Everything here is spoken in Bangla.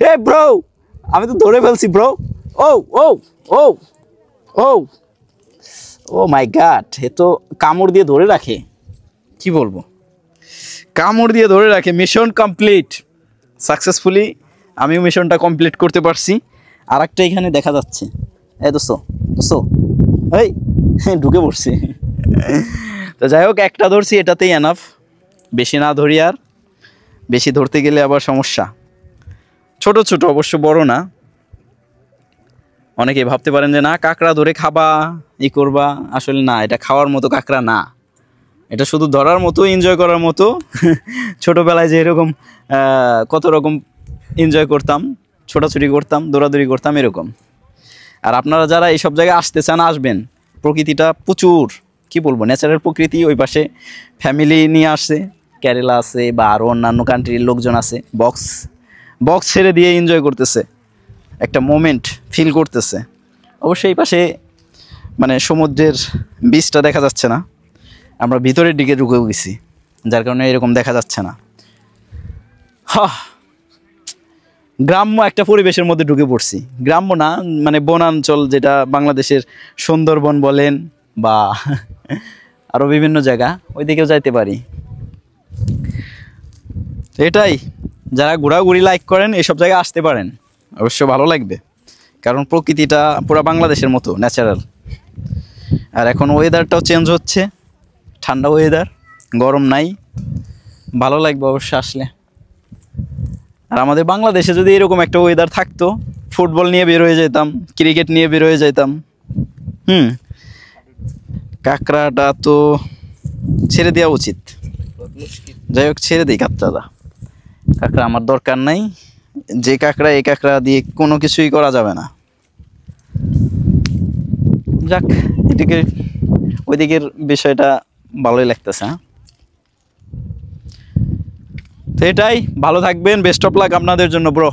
হে ব্রো, আমি তো ধরে ফেলছি ব্রো। ও ও ও ও ও মাই গড, এ তো কামড় দিয়ে ধরে রাখে, কি বলবো, কামড় দিয়ে ধরে রাখে। মিশন কমপ্লিট সাকসেসফুলি, আমিও মিশনটা কমপ্লিট করতে পারছি। আর একটা এখানে দেখা যাচ্ছে, এই দোস্ত দোস্ত, এই ঢুকে পড়ছি। তো যাই হোক, একটা ধরছি, এটাতেই এনাফ, বেশি না ধরি আর, বেশি ধরতে গেলে আবার সমস্যা। ছোট ছোট, অবশ্য বড় না। অনেকে ভাবতে পারেন যে না কাঁকড়া ধরে খাবা, ই করবা, আসলে না, এটা খাওয়ার মতো কাঁকড়া না, এটা শুধু ধরার মতো, এনজয় করার মতো। ছোটোবেলায় যে এরকম কত রকম এনজয় করতাম, ছোটাছুটি করতাম, দৌড়াদৌড়ি করতাম, এরকম। আর আপনারা যারা এইসব জায়গায় আসতে চান, আসবেন। প্রকৃতিটা প্রচুর, কি বলবো, ন্যাচারাল প্রকৃতি। ওই পাশে ফ্যামিলি নিয়ে আসছে, কেরালা আছে বা আরও অন্যান্য কান্ট্রির লোকজন আছে, বক্স ছেড়ে দিয়ে এনজয় করতেছে, একটা মোমেন্ট ফিল করতেছে। অবশ্যই এই পাশে মানে সমুদ্রের বীজটা দেখা যাচ্ছে না, আমরা ভিতরের দিকে ঢুকেও গেছি, যার কারণে এরকম দেখা যাচ্ছে না। গ্রাম্য একটা পরিবেশের মধ্যে ঢুকে পড়ছি, গ্রাম্য না মানে বনাঞ্চল, যেটা বাংলাদেশের সুন্দরবন বলেন বা আরও বিভিন্ন জায়গা, ওই দিকেও যাইতে পারি। এটাই, যারা ঘোরাঘুরি লাইক করেন এসব জায়গায় আসতে পারেন, অবশ্য ভালো লাগবে, কারণ প্রকৃতিটা পুরো বাংলাদেশের মতো ন্যাচারাল। আর এখন ওয়েদারটাও চেঞ্জ হচ্ছে, ঠান্ডা ওয়েদার, গরম নাই, ভালো লাগবে অবশ্য আসলে। আর আমাদের বাংলাদেশে যদি এরকম একটা ওয়েদার থাকতো, ফুটবল নিয়ে বের হয়ে যেতাম, ক্রিকেট নিয়ে বের হয়ে যেতাম। কাঁকড়াটা তো ছেড়ে দেওয়া উচিত। যাই হোক, ছেড়ে দিই কাঁকড়াটা, কাঁকড়া আমার দরকার নাই। যে কাঁকড়া, এই কাঁকড়া দিয়ে কোনো কিছুই করা যাবে না। যাক, এদিকে ওইদিকের বিষয়টা ভালোই লাগতেছে। তো এটাই, ভালো থাকবেন, বেস্ট অফ লাক আপনাদের জন্য ব্রো।